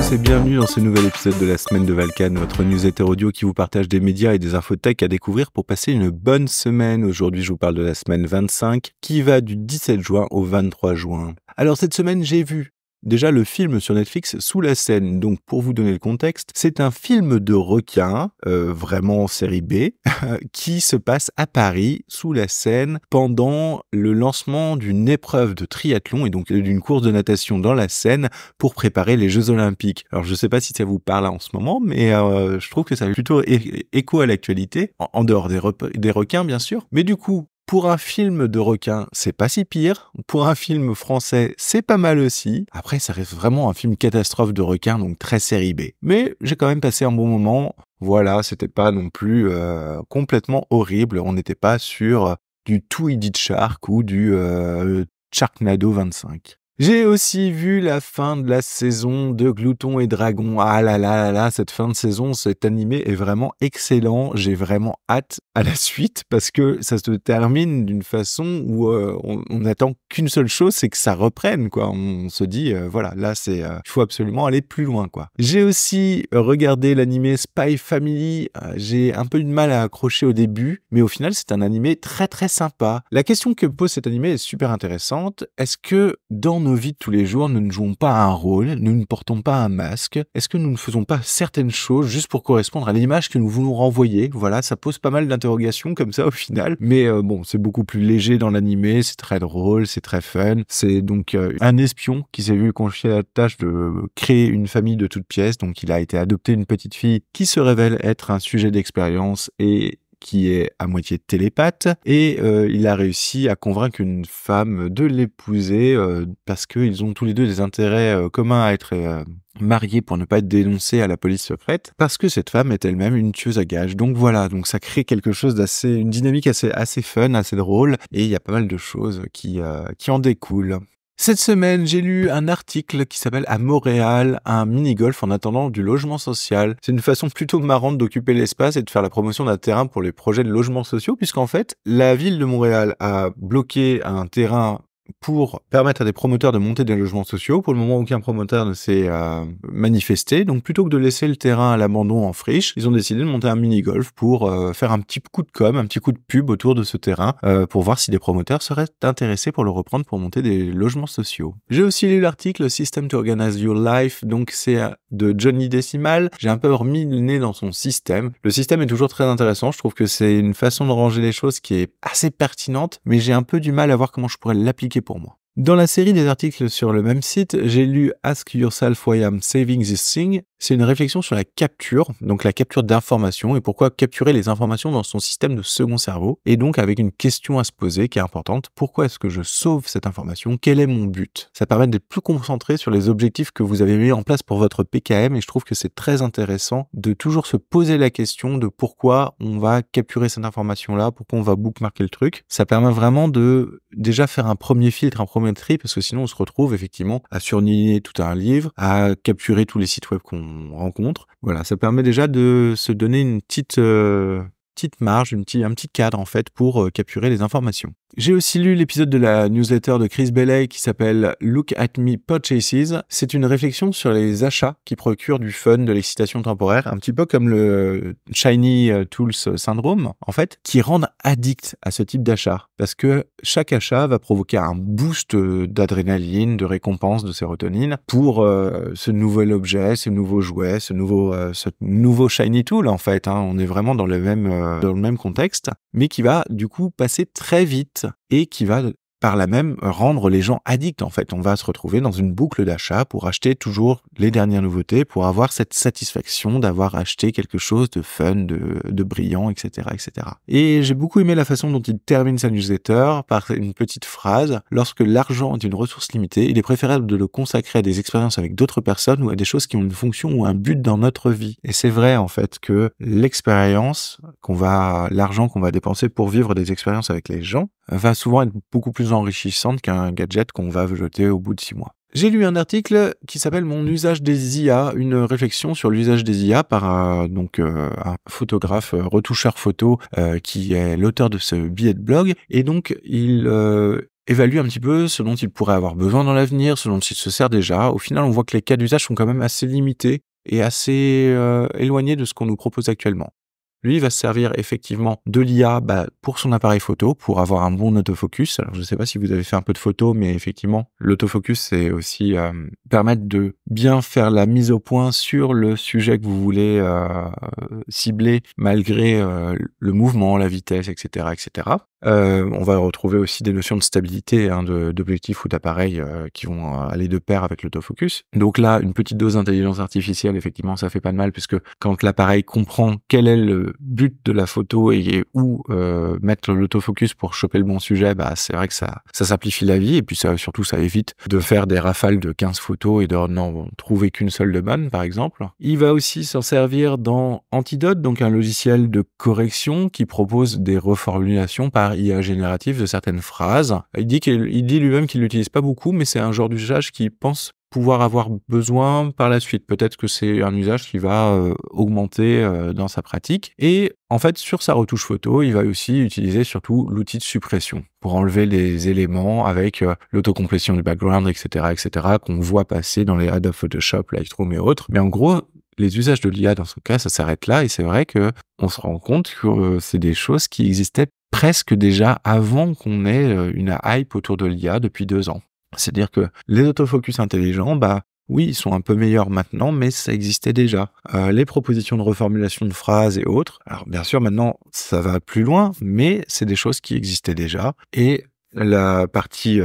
tous et bienvenue dans ce nouvel épisode de la semaine de Valkan, votre newsletter audio qui vous partage des médias et des infos tech à découvrir pour passer une bonne semaine. Aujourd'hui, je vous parle de la semaine 25 qui va du 17 juin au 23 juin. Alors cette semaine, j'ai vu déjà le film sur Netflix Sous la Seine. Donc pour vous donner le contexte, c'est un film de requin, vraiment série B, qui se passe à Paris, sous la Seine, pendant le lancement d'une épreuve de triathlon et donc d'une course de natation dans la Seine pour préparer les Jeux Olympiques. Alors je sais pas si ça vous parle en ce moment, mais je trouve que ça a plutôt écho à l'actualité, en dehors des requins bien sûr. Mais du coup, pour un film de requin, c'est pas si pire. Pour un film français, c'est pas mal aussi. Après, ça reste vraiment un film catastrophe de requin, donc très série B. Mais j'ai quand même passé un bon moment. Voilà, c'était pas non plus complètement horrible. On n'était pas sur du Too Eat Shark ou du Sharknado 25. J'ai aussi vu la fin de la saison de Glouton et Dragon. Ah là là là là, cette fin de saison, cet animé est vraiment excellent. J'ai vraiment hâte à la suite parce que ça se termine d'une façon où on n'attend qu'une seule chose, c'est que ça reprenne, quoi. On se dit, voilà, là, il faut absolument aller plus loin, quoi. J'ai aussi regardé l'animé Spy Family. J'ai un peu de mal à accrocher au début, mais au final, c'est un animé très très sympa. La question que pose cet animé est super intéressante. Est-ce que dans nos vies de tous les jours, nous ne jouons pas un rôle, nous ne portons pas un masque? Est-ce que nous ne faisons pas certaines choses juste pour correspondre à l'image que nous voulons renvoyer? Voilà, ça pose pas mal d'interrogations comme ça au final. Mais bon, c'est beaucoup plus léger dans l'animé, c'est très drôle, c'est très fun. C'est donc un espion qui s'est vu confier la tâche de créer une famille de toutes pièces. Donc il a été adopté une petite fille qui se révèle être un sujet d'expérience et qui est à moitié télépathe, et il a réussi à convaincre une femme de l'épouser parce qu'ils ont tous les deux des intérêts communs à être mariés pour ne pas être dénoncés à la police secrète, parce que cette femme est elle-même une tueuse à gages. Donc voilà, donc ça crée quelque chose une dynamique assez fun, assez drôle, et il y a pas mal de choses qui en découlent. Cette semaine, j'ai lu un article qui s'appelle « À Montréal, un mini-golf en attendant du logement social ». C'est une façon plutôt marrante d'occuper l'espace et de faire la promotion d'un terrain pour les projets de logements sociaux, puisqu'en fait, la ville de Montréal a bloqué un terrain pour permettre à des promoteurs de monter des logements sociaux. Pour le moment, aucun promoteur ne s'est manifesté. Donc, plutôt que de laisser le terrain à l'abandon en friche, ils ont décidé de monter un mini-golf pour faire un petit coup de com', un petit coup de pub autour de ce terrain pour voir si des promoteurs seraient intéressés pour le reprendre pour monter des logements sociaux. J'ai aussi lu l'article System to Organize Your Life. Donc, c'est de Johnny Decimal. J'ai un peu remis le nez dans son système. Le système est toujours très intéressant. Je trouve que c'est une façon de ranger les choses qui est assez pertinente, mais j'ai un peu du mal à voir comment je pourrais l'appliquer pour moi. Dans la série des articles sur le même site, j'ai lu Ask Yourself Why I'm Saving This Thing. C'est une réflexion sur la capture, donc la capture d'informations et pourquoi capturer les informations dans son système de second cerveau. Et donc avec une question à se poser qui est importante. Pourquoi est-ce que je sauve cette information? Quel est mon but? Ça permet d'être plus concentré sur les objectifs que vous avez mis en place pour votre PKM et je trouve que c'est très intéressant de toujours se poser la question de pourquoi on va capturer cette information-là, pourquoi on va bookmarker le truc. Ça permet vraiment de déjà faire un premier filtre, un premier tri, parce que sinon on se retrouve effectivement à surligner tout un livre, à capturer tous les sites web qu'on rencontre. Voilà, ça permet déjà de se donner une petite marge, un petit cadre en fait pour capturer les informations. J'ai aussi lu l'épisode de la newsletter de Chris Bailey qui s'appelle Look at Me Purchases. C'est une réflexion sur les achats qui procurent du fun, de l'excitation temporaire, un petit peu comme le Shiny Tools Syndrome, en fait, qui rendent addict à ce type d'achat. Parce que chaque achat va provoquer un boost d'adrénaline, de récompense, de sérotonine pour ce nouvel objet, ce nouveau jouet, ce nouveau Shiny Tool, en fait. Hein. On est vraiment dans le même contexte, mais qui va du coup passer très vite et qui va par là même rendre les gens addicts en fait. On va se retrouver dans une boucle d'achat pour acheter toujours les dernières nouveautés, pour avoir cette satisfaction d'avoir acheté quelque chose de fun, de brillant, etc., etc. Et j'ai beaucoup aimé la façon dont il termine sa newsletter par une petite phrase. Lorsque l'argent est une ressource limitée, il est préférable de le consacrer à des expériences avec d'autres personnes ou à des choses qui ont une fonction ou un but dans notre vie. Et c'est vrai en fait que l'argent qu'on va dépenser pour vivre des expériences avec les gens va souvent être beaucoup plus enrichissante qu'un gadget qu'on va jeter au bout de 6 mois. J'ai lu un article qui s'appelle « Mon usage des IA », une réflexion sur l'usage des IA par un photographe, retoucheur photo, qui est l'auteur de ce billet de blog. Et donc, il évalue un petit peu ce dont il pourrait avoir besoin dans l'avenir, ce dont il se sert déjà. Au final, on voit que les cas d'usage sont quand même assez limités et assez éloignés de ce qu'on nous propose actuellement. Lui, il va se servir effectivement de l'IA pour son appareil photo, pour avoir un bon autofocus. Alors, je ne sais pas si vous avez fait un peu de photos, mais effectivement, l'autofocus, c'est aussi permettre de bien faire la mise au point sur le sujet que vous voulez cibler, malgré le mouvement, la vitesse, etc., etc. On va retrouver aussi des notions de stabilité d'objectifs ou d'appareils qui vont aller de pair avec l'autofocus. Donc là, une petite dose d'intelligence artificielle, effectivement, ça fait pas de mal, puisque quand l'appareil comprend quel est le but de la photo et où mettre l'autofocus pour choper le bon sujet, c'est vrai que ça simplifie la vie, et puis ça évite de faire des rafales de 15 photos et de n'en trouver qu'une seule de bonne, par exemple. Il va aussi s'en servir dans Antidote, donc un logiciel de correction qui propose des reformulations par IA générative de certaines phrases. Il dit lui-même qu'il l'utilise pas beaucoup, mais c'est un genre d'usage qu'il pense pouvoir avoir besoin par la suite. Peut-être que c'est un usage qui va augmenter dans sa pratique. Et en fait, sur sa retouche photo, il va aussi utiliser surtout l'outil de suppression pour enlever les éléments avec l'autocomplétion du background, etc., qu'on voit passer dans les Adobe Photoshop, Lightroom et autres. Mais en gros, les usages de l'IA dans ce cas, ça s'arrête là, et c'est vrai que on se rend compte que c'est des choses qui existaient presque déjà avant qu'on ait une hype autour de l'IA depuis 2 ans. C'est-à-dire que les autofocus intelligents, oui, ils sont un peu meilleurs maintenant, mais ça existait déjà. Les propositions de reformulation de phrases et autres, alors bien sûr maintenant ça va plus loin, mais c'est des choses qui existaient déjà, et la partie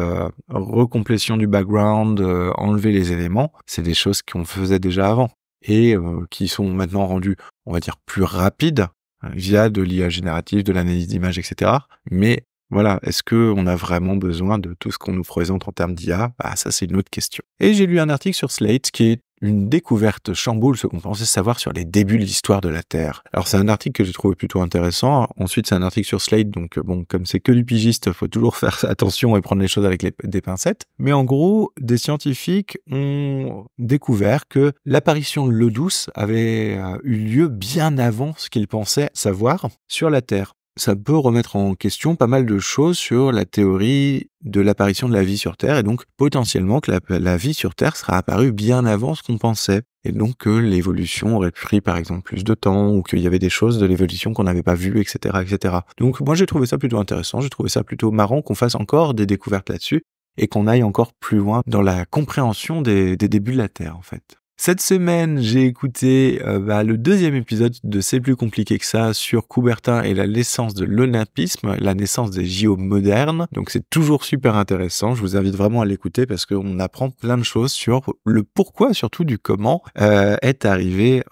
recomplétion du background, enlever les éléments, c'est des choses qu'on faisait déjà avant, et qui sont maintenant rendues, on va dire, plus rapides, via de l'IA générative, de l'analyse d'images, etc. Mais voilà, est-ce qu'on a vraiment besoin de tout ce qu'on nous présente en termes d'IA? Ça, c'est une autre question. Et j'ai lu un article sur Slate qui est une découverte chamboule ce qu'on pensait savoir sur les débuts de l'histoire de la Terre. Alors, c'est un article que j'ai trouvé plutôt intéressant. Ensuite, c'est un article sur Slate, donc comme c'est que du pigiste, faut toujours faire attention et prendre les choses avec des pincettes. Mais en gros, des scientifiques ont découvert que l'apparition de l'eau douce avait eu lieu bien avant ce qu'ils pensaient savoir sur la Terre. Ça peut remettre en question pas mal de choses sur la théorie de l'apparition de la vie sur Terre, et donc potentiellement que la vie sur Terre sera apparue bien avant ce qu'on pensait, et donc que l'évolution aurait pris par exemple plus de temps, ou qu'il y avait des choses de l'évolution qu'on n'avait pas vues, etc., etc. Donc moi j'ai trouvé ça plutôt intéressant, j'ai trouvé ça plutôt marrant qu'on fasse encore des découvertes là-dessus, et qu'on aille encore plus loin dans la compréhension des débuts de la Terre en fait. Cette semaine, j'ai écouté le 2e épisode de C'est plus compliqué que ça sur Coubertin et la naissance de l'olympisme, la naissance des JO modernes. Donc c'est toujours super intéressant, je vous invite vraiment à l'écouter parce qu'on apprend plein de choses sur le pourquoi, surtout du comment est arrivé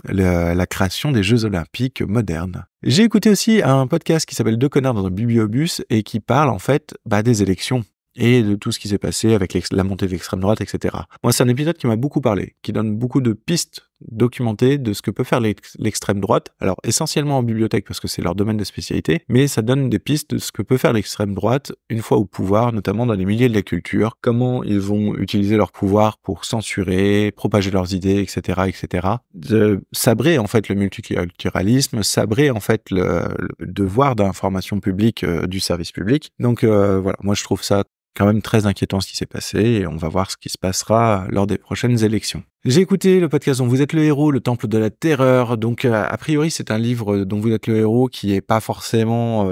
la création des Jeux olympiques modernes. J'ai écouté aussi un podcast qui s'appelle Deux connards dans un bibliobus et qui parle en fait des élections et de tout ce qui s'est passé avec la montée de l'extrême droite, etc. Moi, c'est un épisode qui m'a beaucoup parlé, qui donne beaucoup de pistes documentées de ce que peut faire l'extrême droite. Alors, essentiellement en bibliothèque, parce que c'est leur domaine de spécialité, mais ça donne des pistes de ce que peut faire l'extrême droite une fois au pouvoir, notamment dans les milieux de la culture, comment ils vont utiliser leur pouvoir pour censurer, propager leurs idées, etc., etc. De sabrer, en fait, le multiculturalisme, sabrer, en fait, le devoir d'information publique du service public. Donc, voilà, moi, je trouve ça quand même très inquiétant ce qui s'est passé, et on va voir ce qui se passera lors des prochaines élections. J'ai écouté le podcast dont vous êtes le héros, le temple de la terreur. Donc a priori c'est un livre dont vous êtes le héros qui est pas forcément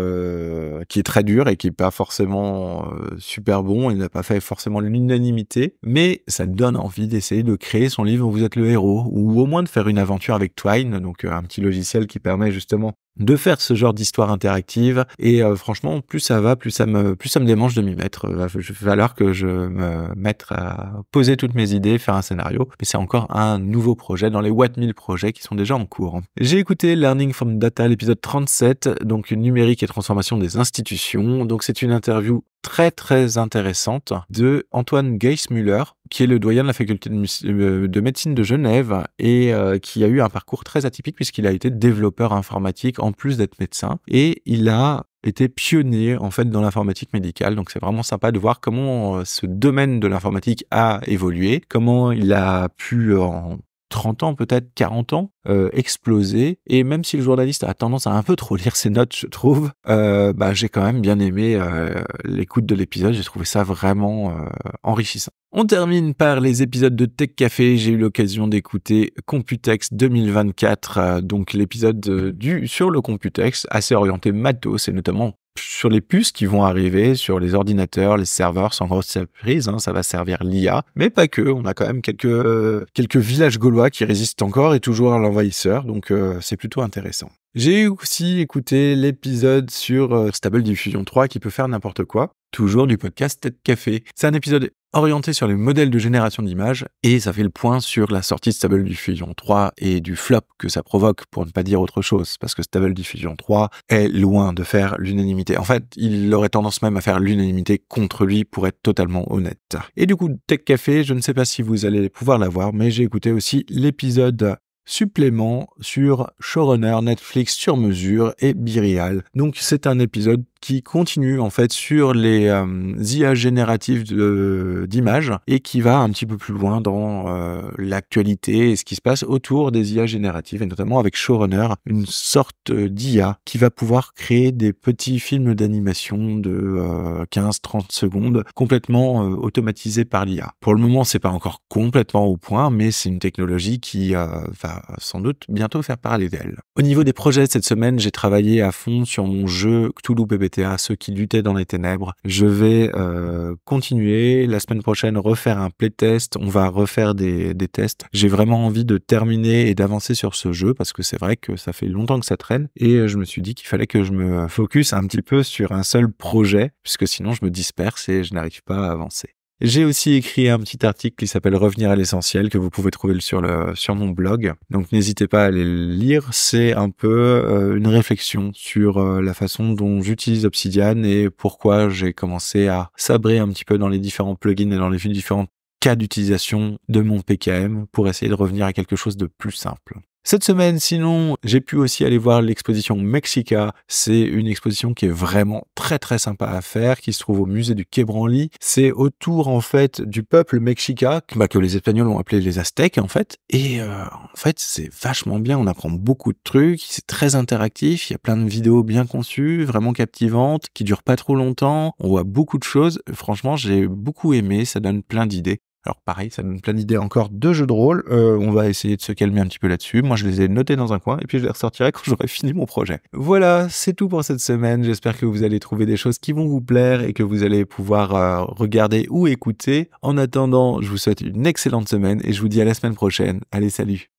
qui est très dur et qui est pas forcément super bon, il n'a pas fait forcément l'unanimité, mais ça donne envie d'essayer de créer son livre dont vous êtes le héros, ou au moins de faire une aventure avec Twine, donc un petit logiciel qui permet justement de faire ce genre d'histoire interactive, et franchement plus ça va, plus ça me démange de m'y mettre. Il va falloir que je me mette à poser toutes mes idées, faire un scénario, mais c'est encore un nouveau projet dans les What 1000 projets qui sont déjà en cours. J'ai écouté Learning from Data, l'épisode 37, donc numérique et transformation des institutions. Donc c'est une interview très très intéressante de Antoine Geismüller, qui est le doyen de la faculté de médecine de Genève et qui a eu un parcours très atypique puisqu'il a été développeur informatique en plus d'être médecin, et il a été pionnier en fait dans l'informatique médicale. Donc c'est vraiment sympa de voir comment ce domaine de l'informatique a évolué, comment il a pu en 30 ans, peut-être 40 ans, explosé. Et même si le journaliste a tendance à un peu trop lire ses notes, je trouve, j'ai quand même bien aimé l'écoute de l'épisode. J'ai trouvé ça vraiment enrichissant. On termine par les épisodes de Tech Café. J'ai eu l'occasion d'écouter Computex 2024, donc l'épisode sur le Computex, assez orienté matos et notamment sur les puces qui vont arriver, sur les ordinateurs, les serveurs, sans grosse surprise, ça va servir l'IA, mais pas que, on a quand même quelques villages gaulois qui résistent encore et toujours à l'envahisseur, donc c'est plutôt intéressant. J'ai aussi écouté l'épisode sur Stable Diffusion 3 qui peut faire n'importe quoi, toujours du podcast Tech Café. C'est un épisode orienté sur les modèles de génération d'images et ça fait le point sur la sortie de Stable Diffusion 3 et du flop que ça provoque, pour ne pas dire autre chose, parce que Stable Diffusion 3 est loin de faire l'unanimité. En fait, il aurait tendance même à faire l'unanimité contre lui, pour être totalement honnête. Et du coup, Tech Café, je ne sais pas si vous allez pouvoir l'avoir, mais j'ai écouté aussi l'épisode supplément sur Showrunner, Netflix sur mesure et Birial. Donc c'est un épisode qui continue en fait sur les IA génératives d'images et qui va un petit peu plus loin dans l'actualité et ce qui se passe autour des IA génératives, et notamment avec Showrunner, une sorte d'IA qui va pouvoir créer des petits films d'animation de 15-30 secondes complètement automatisés par l'IA. Pour le moment, c'est pas encore complètement au point, mais c'est une technologie qui va sans doute bientôt faire parler d'elle. Au niveau des projets cette semaine, j'ai travaillé à fond sur mon jeu Cthulhu PBTA, ceux qui luttaient dans les ténèbres. Je vais continuer la semaine prochaine, refaire un playtest, on va refaire des tests. J'ai vraiment envie de terminer et d'avancer sur ce jeu parce que c'est vrai que ça fait longtemps que ça traîne et je me suis dit qu'il fallait que je me focus un petit peu sur un seul projet puisque sinon je me disperse et je n'arrive pas à avancer. J'ai aussi écrit un petit article qui s'appelle Revenir à l'essentiel que vous pouvez trouver sur mon blog. Donc n'hésitez pas à aller le lire. C'est un peu une réflexion sur la façon dont j'utilise Obsidian et pourquoi j'ai commencé à sabrer un petit peu dans les différents plugins et dans les différents cas d'utilisation de mon PKM pour essayer de revenir à quelque chose de plus simple. Cette semaine, sinon, j'ai pu aussi aller voir l'exposition Mexica. C'est une exposition qui est vraiment très très sympa à faire, qui se trouve au musée du Quai Branly. C'est autour en fait du peuple mexica, que les Espagnols ont appelé les Aztèques en fait. Et en fait, c'est vachement bien. On apprend beaucoup de trucs. C'est très interactif. Il y a plein de vidéos bien conçues, vraiment captivantes, qui durent pas trop longtemps. On voit beaucoup de choses. Franchement, j'ai beaucoup aimé. Ça donne plein d'idées. Alors pareil, ça donne plein d'idées encore de jeux de rôle. On va essayer de se calmer un petit peu là-dessus. Moi, je les ai notés dans un coin et puis je les ressortirai quand j'aurai fini mon projet. Voilà, c'est tout pour cette semaine. J'espère que vous allez trouver des choses qui vont vous plaire et que vous allez pouvoir regarder ou écouter. En attendant, je vous souhaite une excellente semaine et je vous dis à la semaine prochaine. Allez, salut!